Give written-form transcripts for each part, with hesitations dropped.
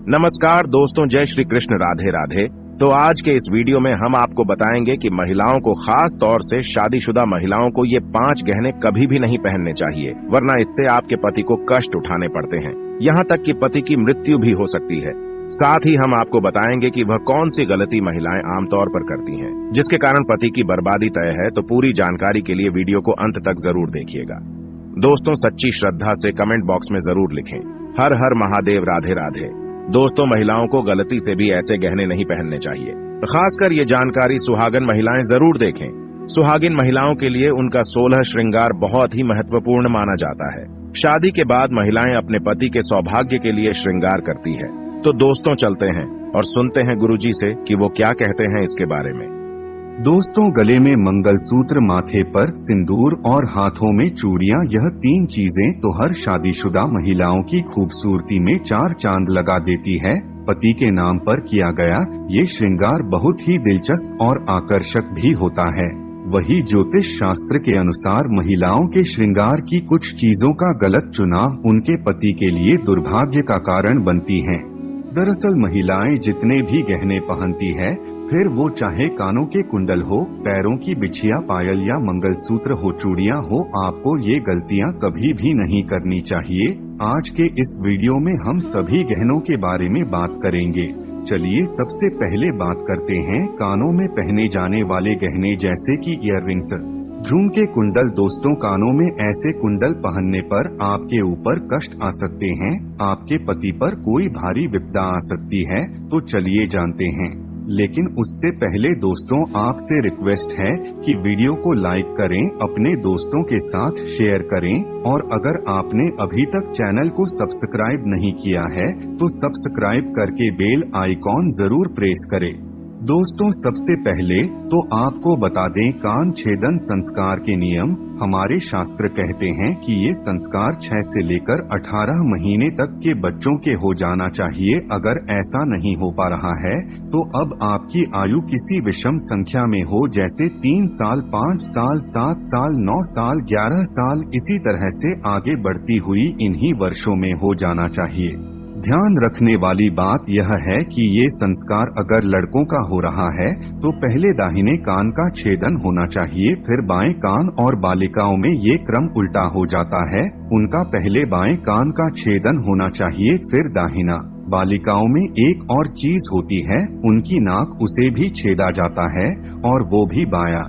नमस्कार दोस्तों, जय श्री कृष्ण, राधे राधे। तो आज के इस वीडियो में हम आपको बताएंगे कि महिलाओं को, खास तौर से शादीशुदा महिलाओं को, ये 5 गहने कभी भी नहीं पहनने चाहिए, वरना इससे आपके पति को कष्ट उठाने पड़ते हैं। यहाँ तक कि पति की मृत्यु भी हो सकती है। साथ ही हम आपको बताएंगे कि वह कौन सी गलती महिलाएं आमतौर पर करती हैं, जिसके कारण पति की बर्बादी तय है। तो पूरी जानकारी के लिए वीडियो को अंत तक जरूर देखिएगा। दोस्तों, सच्ची श्रद्धा से कमेंट बॉक्स में जरूर लिखें, हर हर महादेव, राधे राधे। दोस्तों, महिलाओं को गलती से भी ऐसे गहने नहीं पहनने चाहिए। खासकर ये जानकारी सुहागन महिलाएं जरूर देखें। सुहागिन महिलाओं के लिए उनका 16 श्रृंगार बहुत ही महत्वपूर्ण माना जाता है। शादी के बाद महिलाएं अपने पति के सौभाग्य के लिए श्रृंगार करती है। तो दोस्तों, चलते हैं और सुनते हैं गुरुजी से कि वो क्या कहते हैं इसके बारे में। दोस्तों, गले में मंगलसूत्र, माथे पर सिंदूर और हाथों में चूड़ियां, यह 3 चीजें तो हर शादीशुदा महिलाओं की खूबसूरती में 4 चांद लगा देती है। पति के नाम पर किया गया ये श्रृंगार बहुत ही दिलचस्प और आकर्षक भी होता है। वही ज्योतिष शास्त्र के अनुसार महिलाओं के श्रृंगार की कुछ चीजों का गलत चुनाव उनके पति के लिए दुर्भाग्य का कारण बनती हैं। दरअसल महिलाएं जितने भी गहने पहनती है, फिर वो चाहे कानों के कुंडल हो, पैरों की बिछिया, पायल या मंगलसूत्र हो, चूड़ियां हो, आपको ये गलतियां कभी भी नहीं करनी चाहिए। आज के इस वीडियो में हम सभी गहनों के बारे में बात करेंगे। चलिए सबसे पहले बात करते हैं कानों में पहने जाने वाले गहने, जैसे कि ईयररिंग्स, झुमके, कुंडल। दोस्तों, कानों में ऐसे कुंडल पहनने पर आपके ऊपर कष्ट आ सकते हैं, आपके पति पर कोई भारी विपदा आ सकती है। तो चलिए जानते हैं, लेकिन उससे पहले दोस्तों, आपसे रिक्वेस्ट है कि वीडियो को लाइक करें, अपने दोस्तों के साथ शेयर करें, और अगर आपने अभी तक चैनल को सब्सक्राइब नहीं किया है तो सब्सक्राइब करके बेल आइकॉन जरूर प्रेस करें। दोस्तों, सबसे पहले तो आपको बता दें, कान छेदन संस्कार के नियम। हमारे शास्त्र कहते हैं कि ये संस्कार 6 से लेकर 18 महीने तक के बच्चों के हो जाना चाहिए। अगर ऐसा नहीं हो पा रहा है तो अब आपकी आयु किसी विषम संख्या में हो, जैसे 3 साल, 5 साल, 7 साल, 9 साल, 11 साल, इसी तरह से आगे बढ़ती हुई इन्हीं वर्षों में हो जाना चाहिए। ध्यान रखने वाली बात यह है कि ये संस्कार अगर लड़कों का हो रहा है तो पहले दाहिने कान का छेदन होना चाहिए, फिर बाएं कान, और बालिकाओं में ये क्रम उल्टा हो जाता है। उनका पहले बाएं कान का छेदन होना चाहिए, फिर दाहिना। बालिकाओं में एक और चीज होती है, उनकी नाक, उसे भी छेदा जाता है, और वो भी बायां।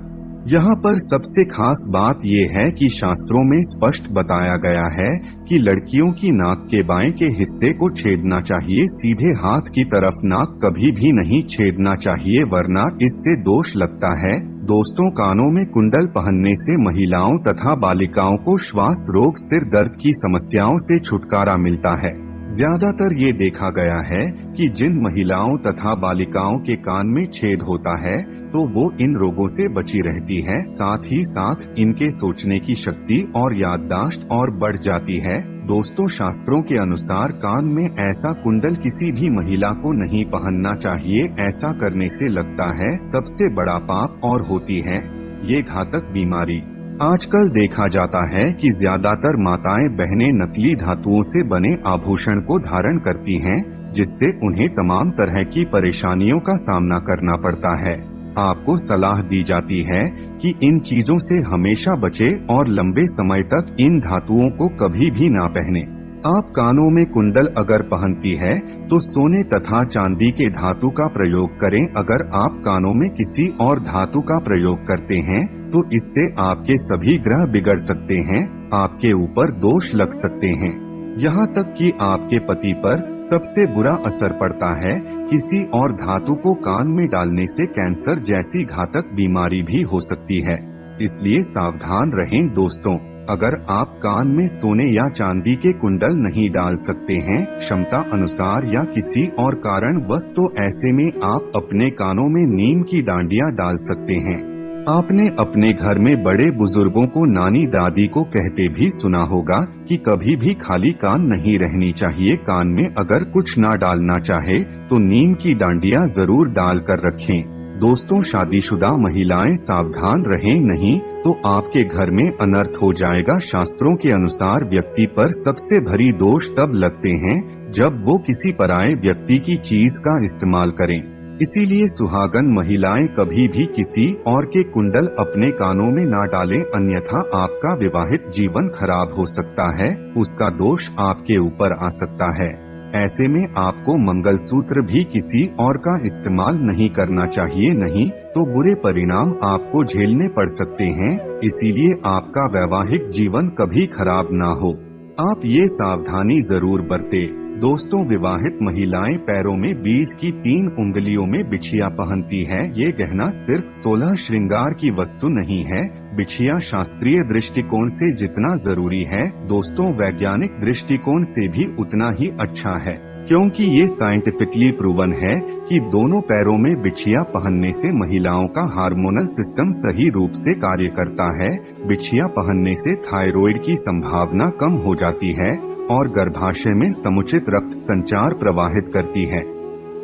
यहाँ पर सबसे खास बात ये है कि शास्त्रों में स्पष्ट बताया गया है कि लड़कियों की नाक के बाएं के हिस्से को छेदना चाहिए, सीधे हाथ की तरफ नाक कभी भी नहीं छेदना चाहिए, वरना इससे दोष लगता है। दोस्तों, कानों में कुंडल पहनने से महिलाओं तथा बालिकाओं को श्वास रोग, सिर दर्द की समस्याओं से छुटकारा मिलता है। ज्यादातर ये देखा गया है कि जिन महिलाओं तथा बालिकाओं के कान में छेद होता है तो वो इन रोगों से बची रहती है। साथ ही साथ इनके सोचने की शक्ति और याददाश्त और बढ़ जाती है। दोस्तों, शास्त्रों के अनुसार कान में ऐसा कुंडल किसी भी महिला को नहीं पहनना चाहिए। ऐसा करने से लगता है सबसे बड़ा पाप और होती है ये घातक बीमारी। आजकल देखा जाता है कि ज्यादातर माताएं बहनें नकली धातुओं से बने आभूषण को धारण करती हैं, जिससे उन्हें तमाम तरह की परेशानियों का सामना करना पड़ता है। आपको सलाह दी जाती है कि इन चीजों से हमेशा बचे और लंबे समय तक इन धातुओं को कभी भी ना पहने। आप कानों में कुंडल अगर पहनती है तो सोने तथा चांदी के धातु का प्रयोग करें। अगर आप कानों में किसी और धातु का प्रयोग करते हैं तो इससे आपके सभी ग्रह बिगड़ सकते हैं, आपके ऊपर दोष लग सकते हैं, यहाँ तक कि आपके पति पर सबसे बुरा असर पड़ता है। किसी और धातु को कान में डालने से कैंसर जैसी घातक बीमारी भी हो सकती है, इसलिए सावधान रहें। दोस्तों, अगर आप कान में सोने या चांदी के कुंडल नहीं डाल सकते हैं क्षमता अनुसार या किसी और कारणवश, तो ऐसे में आप अपने कानों में नीम की डांडियां डाल सकते हैं। आपने अपने घर में बड़े बुजुर्गों को, नानी दादी को कहते भी सुना होगा कि कभी भी खाली कान नहीं रहनी चाहिए। कान में अगर कुछ ना डालना चाहे तो नीम की डांडियां जरूर डाल कर रखें। दोस्तों, शादीशुदा महिलाएं सावधान रहें, नहीं तो आपके घर में अनर्थ हो जाएगा। शास्त्रों के अनुसार व्यक्ति पर सबसे भारी दोष तब लगते हैं जब वो किसी पराये व्यक्ति की चीज का इस्तेमाल करें। इसीलिए सुहागन महिलाएं कभी भी किसी और के कुंडल अपने कानों में ना डालें, अन्यथा आपका विवाहित जीवन खराब हो सकता है, उसका दोष आपके ऊपर आ सकता है। ऐसे में आपको मंगलसूत्र भी किसी और का इस्तेमाल नहीं करना चाहिए, नहीं तो बुरे परिणाम आपको झेलने पड़ सकते हैं। इसीलिए आपका वैवाहिक जीवन कभी खराब ना हो, आप ये सावधानी जरूर बरतें। दोस्तों, विवाहित महिलाएं पैरों में बीज की 3 उंगलियों में बिछिया पहनती है। ये गहना सिर्फ 16 श्रृंगार की वस्तु नहीं है। बिछिया शास्त्रीय दृष्टिकोण से जितना जरूरी है, दोस्तों वैज्ञानिक दृष्टिकोण से भी उतना ही अच्छा है, क्योंकि ये साइंटिफिकली प्रूवन है कि दोनों पैरों में बिछिया पहनने से महिलाओं का हार्मोनल सिस्टम सही रूप से कार्य करता है। बिछिया पहनने से थायराइड की संभावना कम हो जाती है और गर्भाशय में समुचित रक्त संचार प्रवाहित करती है।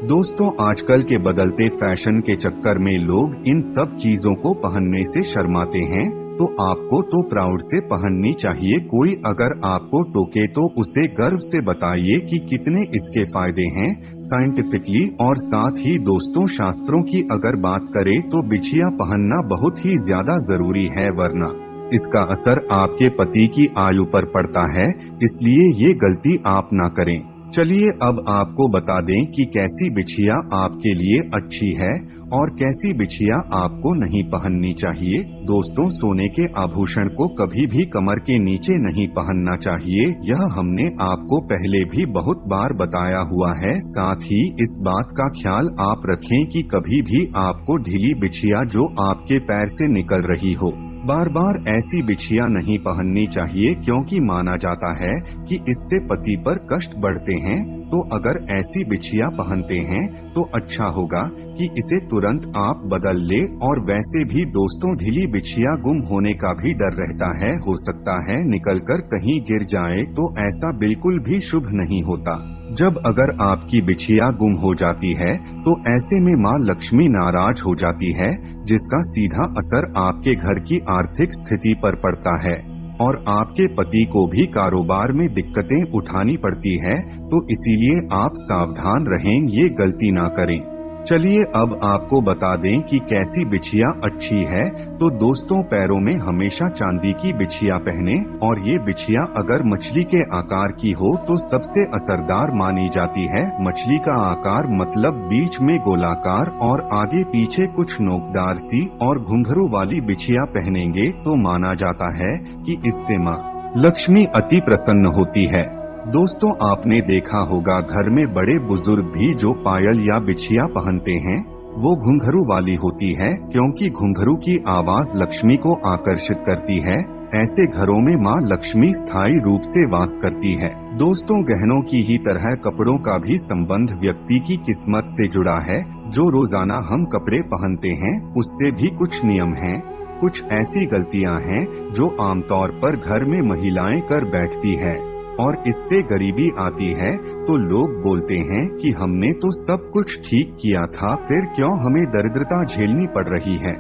दोस्तों, आजकल के बदलते फैशन के चक्कर में लोग इन सब चीजों को पहनने से शर्माते हैं, तो आपको तो प्राउड से पहननी चाहिए। कोई अगर आपको टोके तो उसे गर्व से बताइए कि कितने इसके फायदे हैं साइंटिफिकली। और साथ ही दोस्तों, शास्त्रों की अगर बात करें तो बिछिया पहनना बहुत ही ज्यादा जरूरी है, वरना इसका असर आपके पति की आयु पर पड़ता है। इसलिए ये गलती आप ना करें। चलिए अब आपको बता दें कि कैसी बिछिया आपके लिए अच्छी है और कैसी बिछिया आपको नहीं पहननी चाहिए। दोस्तों, सोने के आभूषण को कभी भी कमर के नीचे नहीं पहनना चाहिए। यह हमने आपको पहले भी बहुत बार बताया हुआ है। साथ ही इस बात का ख्याल आप रखें कि कभी भी आपको ढीली बिछिया जो आपके पैर से निकल रही हो, बार बार ऐसी बिछिया नहीं पहननी चाहिए, क्योंकि माना जाता है कि इससे पति पर कष्ट बढ़ते हैं। तो अगर ऐसी बिछिया पहनते हैं तो अच्छा होगा कि इसे तुरंत आप बदल ले। और वैसे भी दोस्तों, ढीली बिछिया गुम होने का भी डर रहता है, हो सकता है निकलकर कहीं गिर जाए, तो ऐसा बिल्कुल भी शुभ नहीं होता। जब अगर आपकी बिछिया गुम हो जाती है तो ऐसे में माँ लक्ष्मी नाराज हो जाती है, जिसका सीधा असर आपके घर की आर्थिक स्थिति पर पड़ता है और आपके पति को भी कारोबार में दिक्कतें उठानी पड़ती है। तो इसीलिए आप सावधान रहें, ये गलती ना करें। चलिए अब आपको बता दें कि कैसी बिछिया अच्छी है। तो दोस्तों, पैरों में हमेशा चांदी की बिछिया पहने, और ये बिछिया अगर मछली के आकार की हो तो सबसे असरदार मानी जाती है। मछली का आकार मतलब बीच में गोलाकार और आगे पीछे कुछ नोकदार सी और घुंघरू वाली बिछिया पहनेंगे तो माना जाता है कि इससे माँ लक्ष्मी अति प्रसन्न होती है। दोस्तों, आपने देखा होगा घर में बड़े बुजुर्ग भी जो पायल या बिछिया पहनते हैं वो घुंघरू वाली होती है, क्योंकि घुंघरू की आवाज लक्ष्मी को आकर्षित करती है। ऐसे घरों में माँ लक्ष्मी स्थायी रूप से वास करती है। दोस्तों, गहनों की ही तरह कपड़ों का भी संबंध व्यक्ति की किस्मत से जुड़ा है। जो रोजाना हम कपड़े पहनते हैं उससे भी कुछ नियम हैं, कुछ ऐसी गलतियाँ हैं जो आमतौर पर घर में महिलाएं कर बैठती है और इससे गरीबी आती है। तो लोग बोलते हैं कि हमने तो सब कुछ ठीक किया था, फिर क्यों हमें दरिद्रता झेलनी पड़ रही है।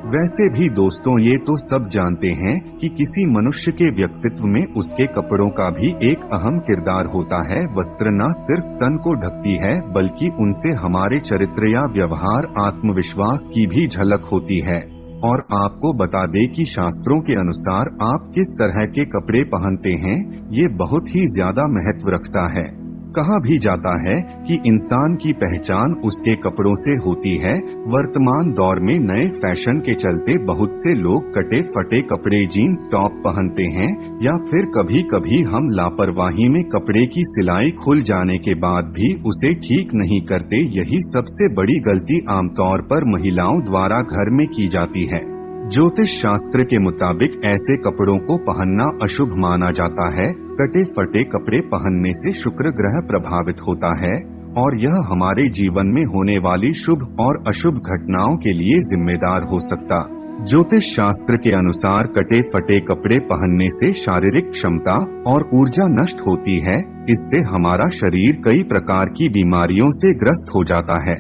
वैसे भी दोस्तों, ये तो सब जानते हैं कि किसी मनुष्य के व्यक्तित्व में उसके कपड़ों का भी एक अहम किरदार होता है। वस्त्र न सिर्फ तन को ढकती है, बल्कि उनसे हमारे चरित्र या व्यवहार, आत्मविश्वास की भी झलक होती है। और आपको बता दें कि शास्त्रों के अनुसार आप किस तरह के कपड़े पहनते हैं ये बहुत ही ज्यादा महत्व रखता है। कहा भी जाता है कि इंसान की पहचान उसके कपड़ों से होती है। वर्तमान दौर में नए फैशन के चलते बहुत से लोग कटे फटे कपड़े, जीन्स टॉप पहनते हैं, या फिर कभी कभी हम लापरवाही में कपड़े की सिलाई खुल जाने के बाद भी उसे ठीक नहीं करते। यही सबसे बड़ी गलती आमतौर पर महिलाओं द्वारा घर में की जाती है। ज्योतिष शास्त्र के मुताबिक ऐसे कपड़ों को पहनना अशुभ माना जाता है। कटे फटे कपड़े पहनने से शुक्र ग्रह प्रभावित होता है और यह हमारे जीवन में होने वाली शुभ और अशुभ घटनाओं के लिए जिम्मेदार हो सकता। ज्योतिष शास्त्र के अनुसार कटे फटे कपड़े पहनने से शारीरिक क्षमता और ऊर्जा नष्ट होती है। इससे हमारा शरीर कई प्रकार की बीमारियों से ग्रस्त हो जाता है।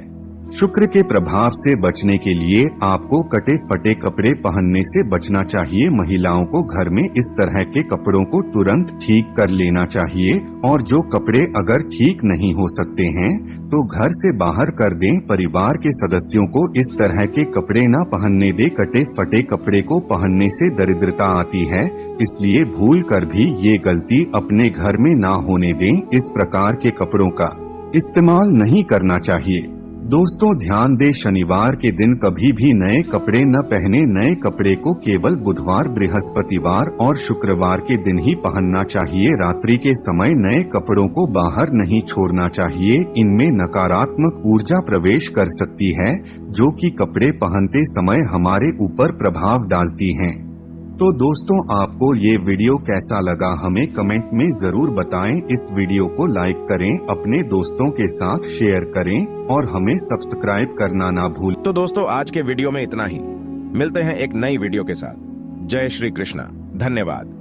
शुक्र के प्रभाव से बचने के लिए आपको कटे फटे कपड़े पहनने से बचना चाहिए। महिलाओं को घर में इस तरह के कपड़ों को तुरंत ठीक कर लेना चाहिए और जो कपड़े अगर ठीक नहीं हो सकते हैं तो घर से बाहर कर दें। परिवार के सदस्यों को इस तरह के कपड़े न पहनने दे। कटे फटे कपड़े को पहनने से दरिद्रता आती है, इसलिए भूल कर भी ये गलती अपने घर में ना होने दें। इस प्रकार के कपड़ों का इस्तेमाल नहीं करना चाहिए। दोस्तों ध्यान दें, शनिवार के दिन कभी भी नए कपड़े न पहने। नए कपड़े को केवल बुधवार, बृहस्पतिवार और शुक्रवार के दिन ही पहनना चाहिए। रात्रि के समय नए कपड़ों को बाहर नहीं छोड़ना चाहिए। इनमें नकारात्मक ऊर्जा प्रवेश कर सकती है, जो कि कपड़े पहनते समय हमारे ऊपर प्रभाव डालती हैं। तो दोस्तों आपको ये वीडियो कैसा लगा हमें कमेंट में जरूर बताएं। इस वीडियो को लाइक करें, अपने दोस्तों के साथ शेयर करें और हमें सब्सक्राइब करना ना भूलें। तो दोस्तों आज के वीडियो में इतना ही। मिलते हैं एक नई वीडियो के साथ। जय श्री कृष्णा। धन्यवाद।